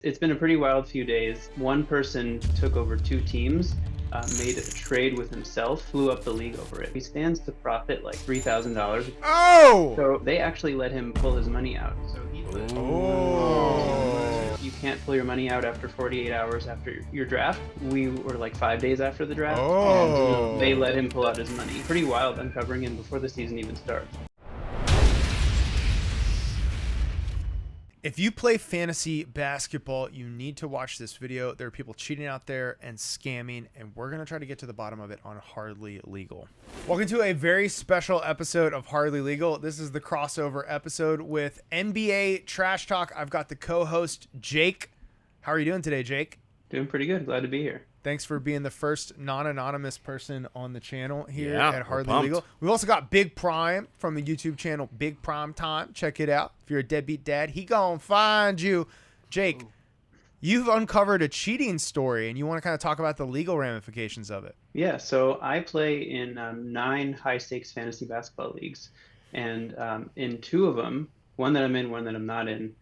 It's been a pretty wild few days. One person took over two teams, made a trade with himself, flew up the league over it. He stands to profit like $3,000. Oh! So they actually let him pull his money out. So he you can't pull your money out after 48 hours after your draft. We were like 5 days after the draft. Oh. And they let him pull out his money. Pretty wild, uncovering him before the season even starts. If you play fantasy basketball, you need to watch this video. There are people cheating out there and scamming, and we're going to try to get to the bottom of it on Hardly Legal. Welcome to a very special episode of Hardly Legal. This is the crossover episode with NBA Trashtalk. I've got the co-host, Jake. How are you doing today, Jake? Doing pretty good. Glad to be here. Thanks for being the first non-anonymous person on the channel here Yeah, at Hardly Legal. We've also got Big Prime from the YouTube channel BigPrimeTime. Check it out. If you're a deadbeat dad, he gonna find you. Jake, you've uncovered a cheating story, and you want to kind of talk about the legal ramifications of it. Yeah, so I play in 9 high-stakes fantasy basketball leagues, and in 2 of them, one that I'm in, one that I'm not in,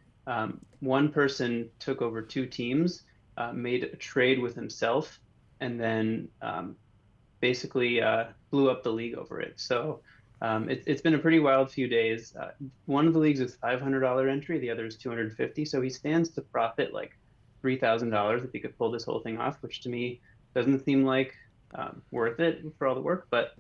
one person took over 2 teams, made a trade with himself, and then basically blew up the league over it. So it's been a pretty wild few days. One of the leagues is $500 entry, the other is $250. So he stands to profit like $3,000 if he could pull this whole thing off, which to me doesn't seem like worth it for all the work. But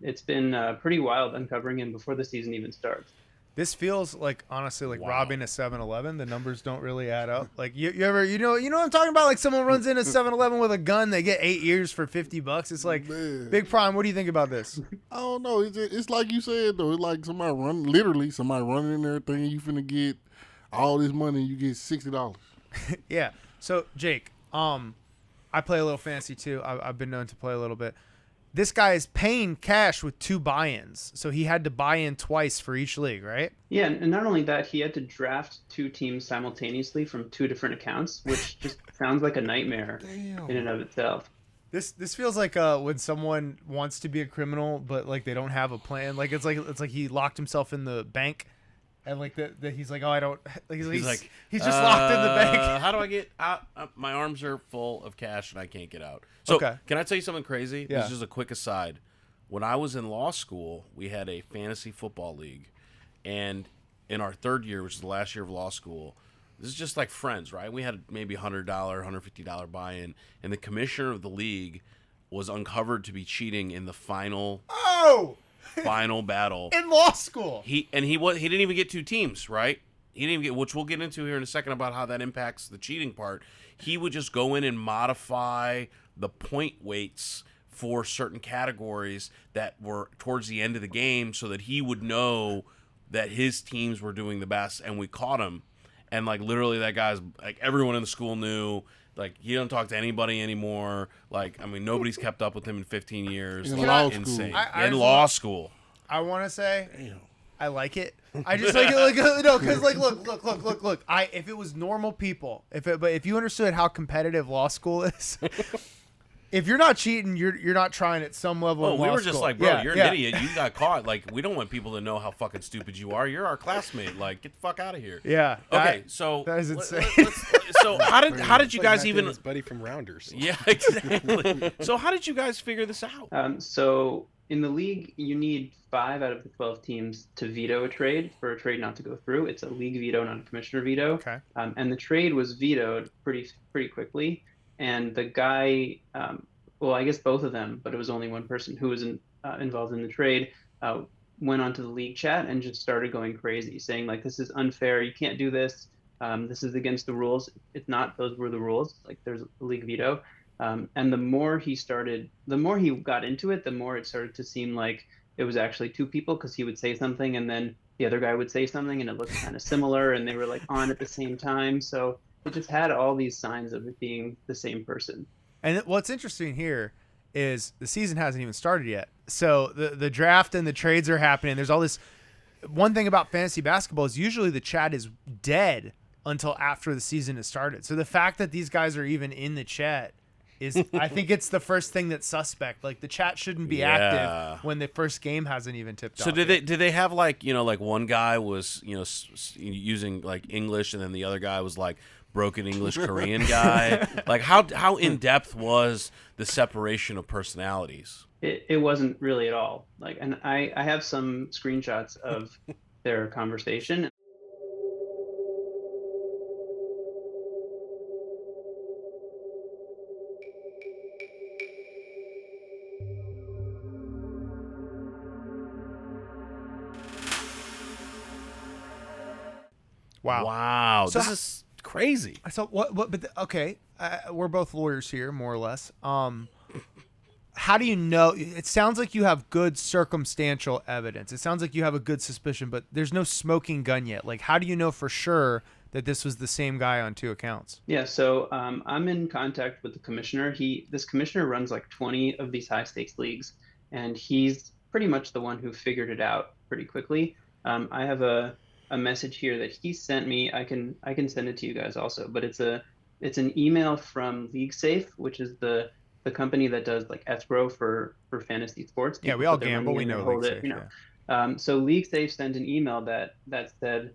it's been pretty wild uncovering him before the season even starts. This feels like, honestly, like robbing a 7-Eleven. The numbers don't really add up. Like you know what I'm talking about? Like someone runs in a 7-Eleven with a gun, they get 8 years for $50. It's like, Man. Big Prime, what do you think about this? I don't know. It's like you said though. It's like somebody running in there thinking you finna get all this money, and you get $60. Yeah. So Jake, I play a little fantasy too. I've been known to play a little bit. This guy is paying cash with 2 buy-ins, so he had to buy in twice for each league, right? Yeah, and not only that, he had to draft 2 teams simultaneously from 2 different accounts, which just sounds like a nightmare in and of itself. This feels like when someone wants to be a criminal, but like they don't have a plan. Like it's like he locked himself in the bank, and like he's like, oh, I don't. Like, he's just locked in the bank. How do I get out? My arms are full of cash and I can't get out. So Okay. Can I tell you something crazy? Yeah. This is just a quick aside. When I was in law school, we had a fantasy football league, and in our 3rd year, which is the last year of law school, this is just like friends, right? We had maybe $100, $150 buy-in, and the commissioner of the league was uncovered to be cheating in the final battle In law school. He didn't even get 2 teams, right? He didn't even get, which we'll get into here in a second about how that impacts the cheating part. He would just go in and modify the point weights for certain categories that were towards the end of the game so that he would know that his teams were doing the best, and we caught him. And like literally that guy's like everyone in the school knew. Like he don't talk to anybody anymore. Like I mean nobody's kept up with him in 15 years. In Like, law insane. school. In law school. I want to say, Damn. I like it. I just like it, no, because like look. If it was normal people, but if you understood how competitive law school is, if you're not cheating, you're not trying at some level. Oh, in we law were just school. like, bro, Yeah, you're yeah. an idiot. You got caught. Like, we don't want people to know how fucking stupid you are. You're our classmate. Like, get the fuck out of here. Yeah. Okay, so that is insane. So how did you guys even? His buddy from Rounders. Yeah, exactly. So how did you guys figure this out? So in the league, you need 5 out of the 12 teams to veto a trade for a trade not to go through. It's a league veto, not a commissioner veto. Okay. And the trade was vetoed pretty quickly. And the guy, well, I guess both of them, but it was only one person who was involved in the trade, went onto the league chat and just started going crazy, saying like, this is unfair. You can't do this. This is against the rules. It's not. Those were the rules. Like there's a league veto. And the more he got into it, the more it started to seem like it was actually 2 people, because he would say something and then the other guy would say something and it looked kind of similar and they were like on at the same time. So it just had all these signs of it being the same person. And what's interesting here is the season hasn't even started yet. So the draft and the trades are happening. There's all this. One thing about fantasy basketball is usually the chat is dead until after the season has started. So the fact that these guys are even in the chat is, I think it's the first thing that's suspect. Like the chat shouldn't be active when the first game hasn't even tipped off. So did they have like, you know, like one guy was, you know, using like English and then the other guy was like broken English Korean guy? Like, how in depth was the separation of personalities? It wasn't really at all. Like, and I have some screenshots of their conversation. Wow. Wow, So this how- is crazy. So what? But okay, we're both lawyers here, more or less. How do you know? It sounds like you have good circumstantial evidence. It sounds like you have a good suspicion, but there's no smoking gun yet. Like, how do you know for sure that this was the same guy on 2 accounts? Yeah, so I'm in contact with the commissioner. This commissioner runs like 20 of these high stakes leagues, and he's pretty much the one who figured it out pretty quickly. I have a message here that he sent me. I can send it to you guys also, but it's an email from LeagueSafe, which is the company that does like escrow for fantasy sports. Yeah, People we all put their gamble. money We in know and hold LeagueSafe. it, you know. So LeagueSafe sent an email that said,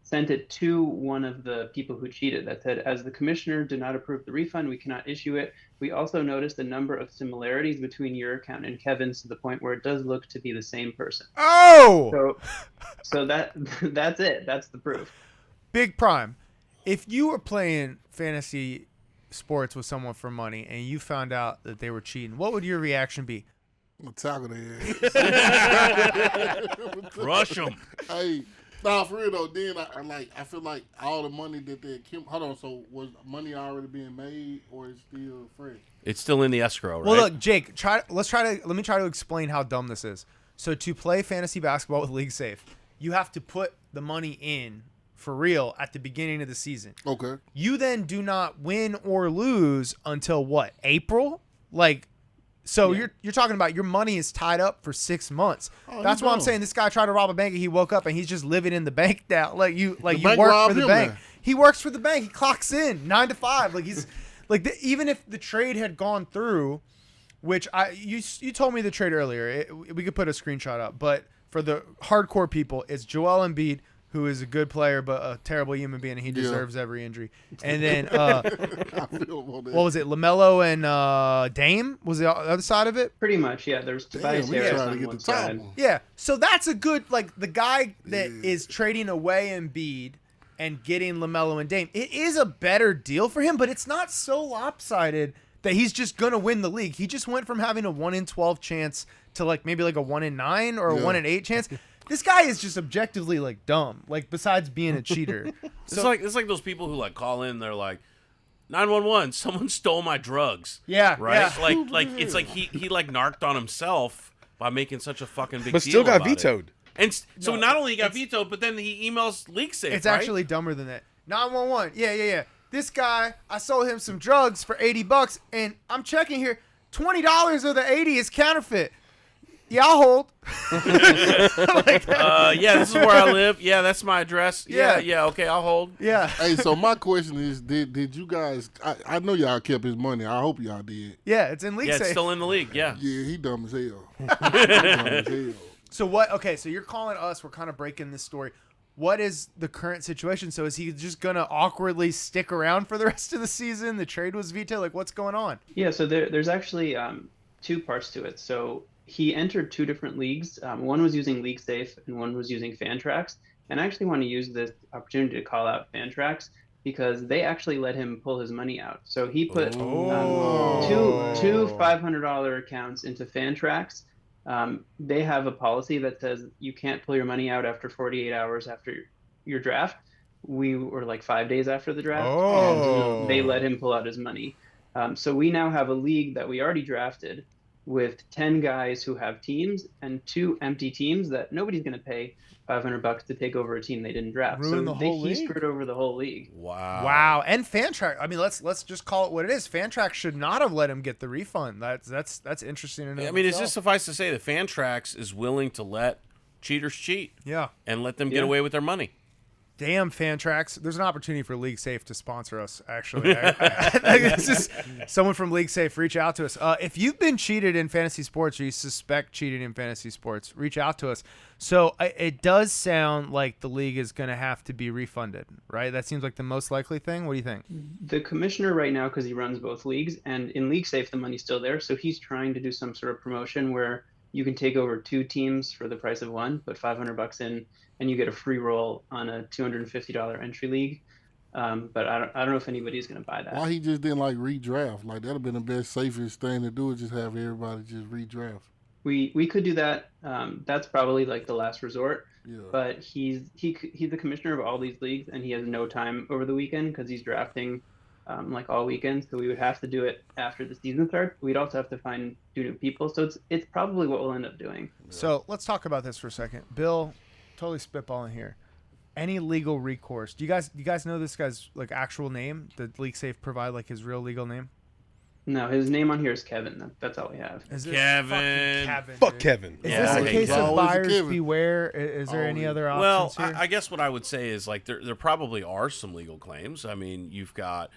sent it to one of the people who cheated, that said, as the commissioner did not approve the refund, we cannot issue it. We also noticed a number of similarities between your account and Kevin's to the point where it does look to be the same person. Oh, So that's it. That's the proof. Big Prime. If you were playing fantasy sports with someone for money and you found out that they were cheating, what would your reaction be? I'm gonna tackle their ass. Crush them. Hey, nah, for real though. Then I feel like all the money that they hold on. So was money already being made, or is still fresh? It's still in the escrow, right? Well, look, Jake. Let me try to explain how dumb this is. So to play fantasy basketball with LeagueSafe, you have to put the money in for real at the beginning of the season. Okay. You then do not win or lose until what? April? Like, so Yeah. you're talking about your money is tied up for 6 months. Oh, That's you why I'm dumb. saying this guy tried to rob a bank and he woke up and he's just living in the bank now. Like you bank work robbed for the him bank. now. He works for the bank. He clocks in 9 to 5. Like he's like even if the trade had gone through, which you told me the trade earlier. We could put a screenshot up, but for the hardcore people, it's Joel Embiid, who is a good player but a terrible human being, and he deserves every injury. And then I feel about that. what was it? LaMelo and Dame was the other side of it. Pretty much, yeah. There's Tobias Damn, we Harris trying to on get one the top side. one. Yeah, so that's a good like the guy that Yeah. is trading away Embiid and getting LaMelo and Dame. It is a better deal for him, but it's not so lopsided that he's just gonna win the league. He just went from having a 1 in 12 chance to like maybe like a 1 in 9 or a 1 in 8 chance. This guy is just objectively like dumb. Like besides being a cheater. It's like those people who like call in. They're like, 911, someone stole my drugs. Yeah, Right. yeah. Like it's like he like narked on himself by making such a fucking big But deal still got about it. vetoed. And so No, not only he got vetoed, but then he emails LeagueSafe. It's right? actually dumber than that. 911. Yeah. This guy, I sold him some drugs for $80, and I'm checking here. $20 of the 80 is counterfeit. Yeah, I'll hold. yeah, this is where I live. Yeah, that's my address. Yeah. Yeah. Okay, I'll hold. Yeah. Hey, so my question is, did you guys? I know y'all kept his money. I hope y'all did. Yeah, it's in league Yeah, safe. it's still in the league. Yeah. Yeah, he dumb as hell. He dumb as hell. So what? Okay, so you're calling us. We're kind of breaking this story. What is the current situation? So is he just gonna awkwardly stick around for the rest of the season? The trade was vetoed. Like, what's going on? Yeah, so there's actually two parts to it. So he entered two different leagues. One was using LeagueSafe and one was using FanTracks. And I actually want to use this opportunity to call out FanTracks because they actually let him pull his money out. So he put two $500 accounts into FanTracks. They have a policy that says you can't pull your money out after 48 hours after your draft. We were like 5 days after the draft, and they let him pull out his money. So we now have a league that we already drafted with 10 guys who have teams and 2 empty teams that nobody's going to pay $500 to take over a team they didn't draft. Ruin the whole he league? screwed over the whole league. Wow. And FanTrack. I mean, let's just call it what it is. FanTrack should not have let him get the refund. That's interesting. I mean, it's just suffice to say that FanTracks is willing to let cheaters cheat. Yeah. And let them get away with their money. Damn, FanTracks. There's an opportunity for League Safe to sponsor us, actually. It's just someone from League Safe, reach out to us. If you've been cheated in fantasy sports or you suspect cheating in fantasy sports, reach out to us. So it does sound like the league is going to have to be refunded, right? That seems like the most likely thing. What do you think? The commissioner right now, because he runs both leagues, and in League Safe, the money's still there. So he's trying to do some sort of promotion where you can take over 2 teams for the price of one, put $500 in, and you get a free roll on a $250 entry league. But I don't know if anybody's going to buy that. Why he just didn't like redraft? Like that'd have been the best, safest thing to do is just have everybody just redraft. We could do that. That's probably like the last resort. Yeah. But he's the commissioner of all these leagues, and he has no time over the weekend because he's drafting like all weekends. So we would have to do it after the season starts. We'd also have to find 2 new people. So it's probably what we'll end up doing. So let's talk about this for a second. Bill, totally spitballing here. Any legal recourse? Do you guys know this guy's like actual name? Did League Safe provide like his real legal name? No, his name on here is Kevin. That's all we have. Is this Kevin. fucking Kevin? Fuck dude? Kevin. Is Yeah, this I a hate case Kevin. of Always a buyers Kevin. beware? Is there any Always. other Well, options here? I guess what I would say is like there probably are some legal claims. I mean, you've got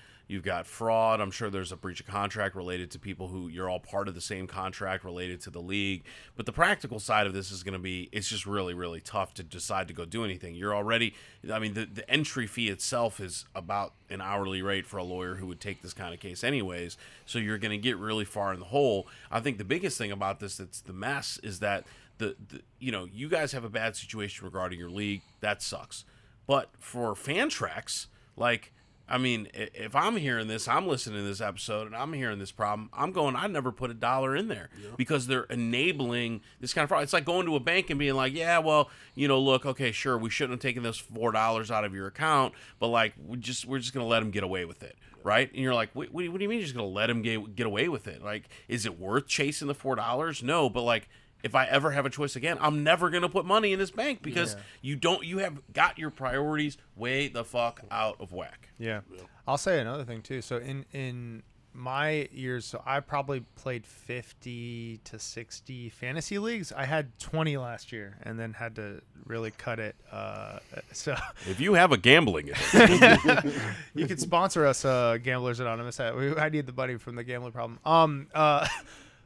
fraud. I'm sure there's a breach of contract related to people who you're all part of the same contract related to the league. But the practical side of this is going to be it's just really, really tough to decide to go do anything. You're already, I mean, the entry fee itself is about an hourly rate for a lawyer who would take this kind of case anyways. So you're going to get really far in the hole. I think the biggest thing about this that's the mess is that the you guys have a bad situation regarding your league. That sucks. But for FanTracks, like, I mean, if I'm hearing this, I'm listening to this episode, and I'm hearing this problem, I'm going, I never put $1 in there because they're enabling this kind of fraud. It's like going to a bank and being like, yeah, well, look, okay, sure, we shouldn't have taken this $4 out of your account, but like, we're just going to let them get away with it, right? And you're like, what do you mean you're just going to let them get away with it? Like, is it worth chasing the $4? No, but like, if I ever have a choice again, I'm never going to put money in this bank because you have got your priorities way the fuck out of whack. Yeah. I'll say another thing too. So in my years, so I probably played 50 to 60 fantasy leagues. I had 20 last year and then had to really cut it. So if you have a gambling you could sponsor us, Gamblers Anonymous. I need the money from the gambling problem.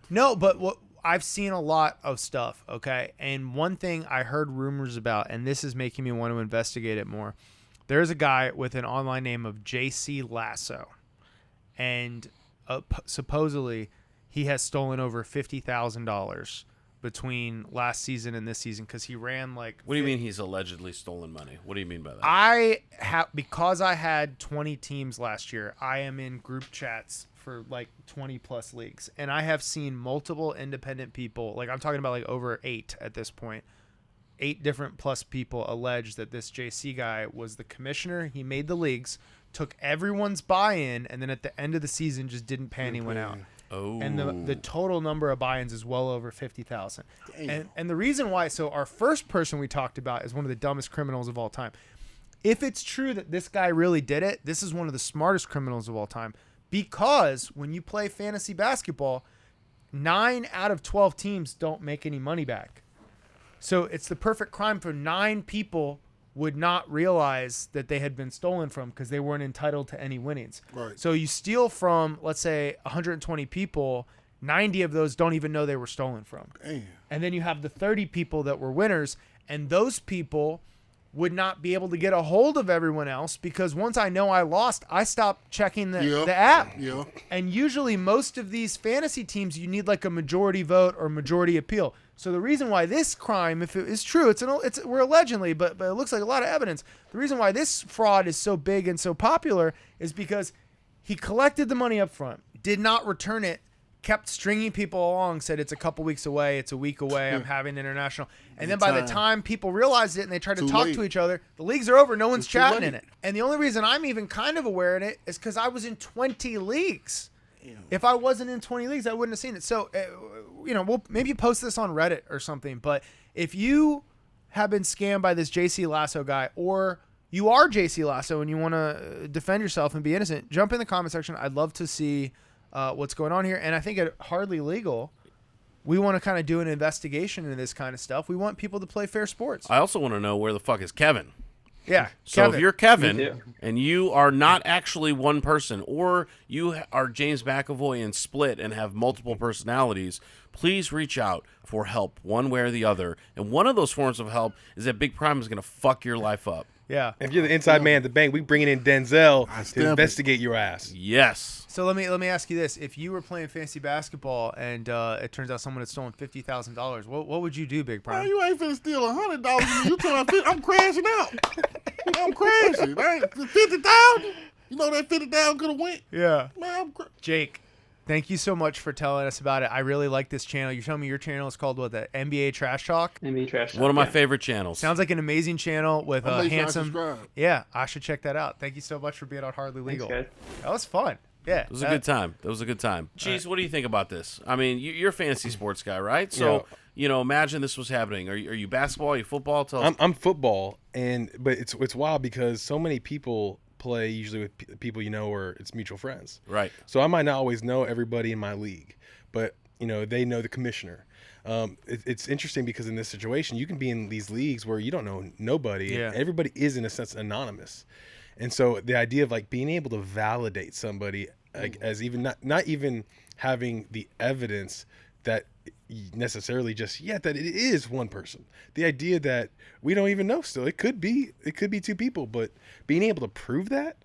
No, but what I've seen a lot of stuff, okay? And one thing I heard rumors about, and this is making me want to investigate it more. There's a guy with an online name of JC Lasso, and supposedly he has stolen over $50,000 between last season and this season because he ran like. What do you mean he's allegedly stolen money? What do you mean by that? Because I had 20 teams last year, I am in group chats for like 20 plus leagues, and I have seen multiple independent people, like I'm talking about like over 8 at this point, 8 different plus people allege that this JC guy was the commissioner. He made the leagues, took everyone's buy-in, and then at the end of the season just didn't pay anyone out. Oh. And the total number of buy-ins is well over 50,000. And the reason why, so our first person we talked about is one of the dumbest criminals of all time. If it's true that this guy really did it, this is one of the smartest criminals of all time. Because when you play fantasy basketball, 9 out of 12 teams don't make any money back. So it's the perfect crime for 9 people would not realize that they had been stolen from because they weren't entitled to any winnings. Right. So you steal from, let's say, 120 people, 90 of those don't even know they were stolen from. Damn. And then you have the 30 people that were winners, and those people would not be able to get a hold of everyone else because once I know I lost, I stop checking the app. Yeah. And usually most of these fantasy teams, you need like a majority vote or majority appeal. So the reason why this crime, if it is true, we're allegedly, but it looks like a lot of evidence. The reason why this fraud is so big and so popular is because he collected the money up front, did not return it, kept stringing people along, said it's a couple weeks away, it's a week away, I'm having international. And then by the time people realized it and they tried to talk to each other, the leagues are over, no one's chatting in it. And the only reason I'm even kind of aware of it is because I was in 20 leagues. If I wasn't in 20 leagues, I wouldn't have seen it. So, we'll maybe post this on Reddit or something. But if you have been scammed by this JC Lasso guy, or you are JC Lasso and you want to defend yourself and be innocent, jump in the comment section. I'd love to see what's going on here. And I think at Hardly Legal, we want to kind of do an investigation into this kind of stuff. We want people to play fair sports. I also want to know where the fuck is Kevin? Yeah. So Kevin. if you're Me Kevin too. and you are not actually one person, or you are James McAvoy and split and have multiple personalities, please reach out for help one way or the other. And one of those forms of help is that Big Prime is going to fuck your life up. Yeah. If you're the inside man at the bank, we bringing in Denzel to stamp it. investigate your ass. Yes. So let me ask you this: if you were playing fantasy basketball and it turns out someone had stolen $50,000, what would you do, Big Man, Prime? you ain't finna steal $100. You talking about I'm crashing out. I'm crashing. $50,000. You know that $50,000 could have went. Yeah. Man, Jake, thank you so much for telling us about it. I really like this channel. You showed me your channel is called what? The NBA Trashtalk. NBA Trashtalk. One of my yeah. favorite channels. Sounds like an amazing channel with I'll a make sure I handsome. subscribe. Yeah, I should check that out. Thank you so much for being on Hardly Thanks, Legal. guys. That was fun. Yeah, It was a good time. It was a good time. Cheese, what do you think about this? I mean, you're a fantasy sports guy, right? So, imagine this was happening. Are you basketball? Are you football? Tell us. I'm football, but it's wild because so many people play usually with people or it's mutual friends. Right. So I might not always know everybody in my league, but they know the commissioner. It's interesting because in this situation, you can be in these leagues where you don't know nobody. Yeah. And everybody is in a sense anonymous, and so the idea of like being able to validate somebody as even not even having the evidence that necessarily just yet that it is one person. The idea that we don't even know still, it could be two people, but being able to prove that,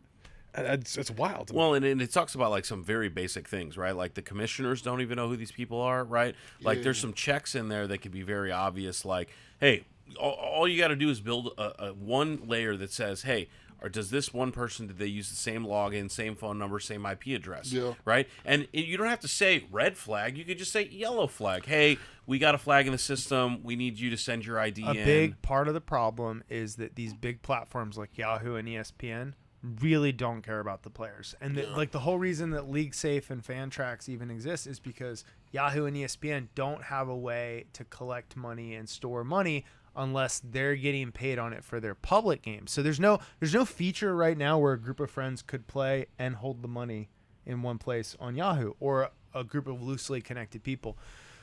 it's wild. Well, and it talks about like some very basic things, right? Like the commissioners don't even know who these people are, right? Like there's some checks in there that could be very obvious. Like, hey, all you got to do is build a one layer that says, hey, or does this one person, did they use the same login, same phone number, same IP address? Yeah. Right? And you don't have to say red flag. You could just say yellow flag. Hey, we got a flag in the system. We need you to send your ID in. A big part of the problem is that these big platforms like Yahoo and ESPN really don't care about the players. And the whole reason that League Safe and FanTracks even exist is because Yahoo and ESPN don't have a way to collect money and store money unless they're getting paid on it for their public games. So there's no feature right now where a group of friends could play and hold the money in one place on Yahoo, or a group of loosely connected people.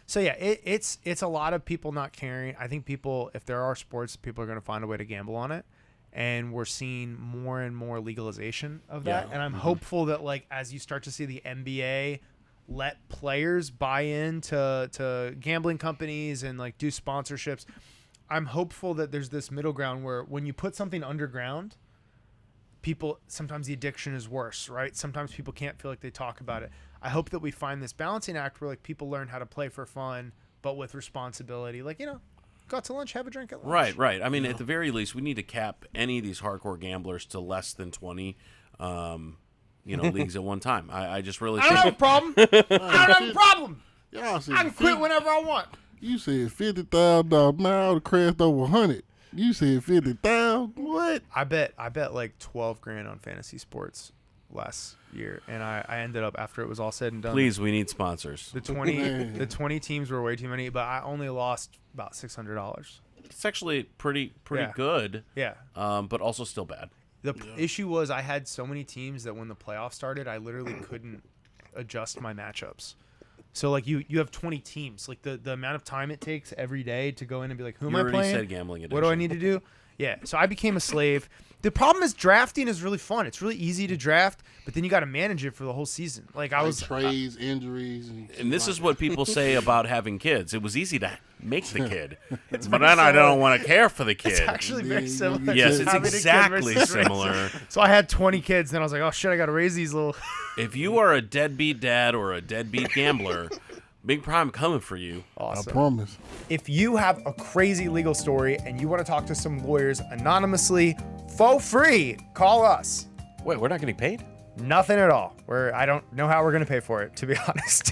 So yeah, it's a lot of people not caring. I think people, if there are sports, people are going to find a way to gamble on it. And we're seeing more and more legalization of that. Yeah. And I'm hopeful that like as you start to see the NBA let players buy into gambling companies and like do sponsorships, I'm hopeful that there's this middle ground where when you put something underground, people, sometimes the addiction is worse, right? Sometimes people can't feel like they talk about it. I hope that we find this balancing act where like people learn how to play for fun, but with responsibility. Like, go out to lunch, have a drink at lunch. Right. I mean, at the very least, we need to cap any of these hardcore gamblers to less than 20 leagues at one time. I just really I don't have a problem. I don't have a problem. Y'all said I can quit whenever I want. You said $50,000. Now it crashed over 100. You said 50,000. What? I bet like 12 grand on fantasy sports last year, and I ended up, after it was all said and done, Please, we need sponsors. the 20 teams were way too many, but I only lost about $600. It's actually pretty Yeah. good, Yeah. but also still bad. The issue was I had so many teams that when the playoffs started, I literally couldn't adjust my matchups. So like you have 20 teams, like the amount of time it takes every day to go in and be like, who am You I already playing? said gambling addiction. What do I need to do? Yeah. So I became a slave. The problem is drafting is really fun. It's really easy to draft, but then you got to manage it for the whole season. Like I was trades, injuries, And this is what people say about having kids. It was easy to make the kid, but very then I similar. don't want to care for the kid. It's actually very Yeah, similar. Yes, to it's having a kid exactly versus similar. raising. So I had 20 kids, then I was like, oh shit, I got to raise these little. If you are a deadbeat dad or a deadbeat gambler, Big Prime coming for you. Awesome. I promise. If you have a crazy legal story and you want to talk to some lawyers anonymously, for free, call us. Wait, we're not getting paid? Nothing at all. I don't know how we're going to pay for it, to be honest.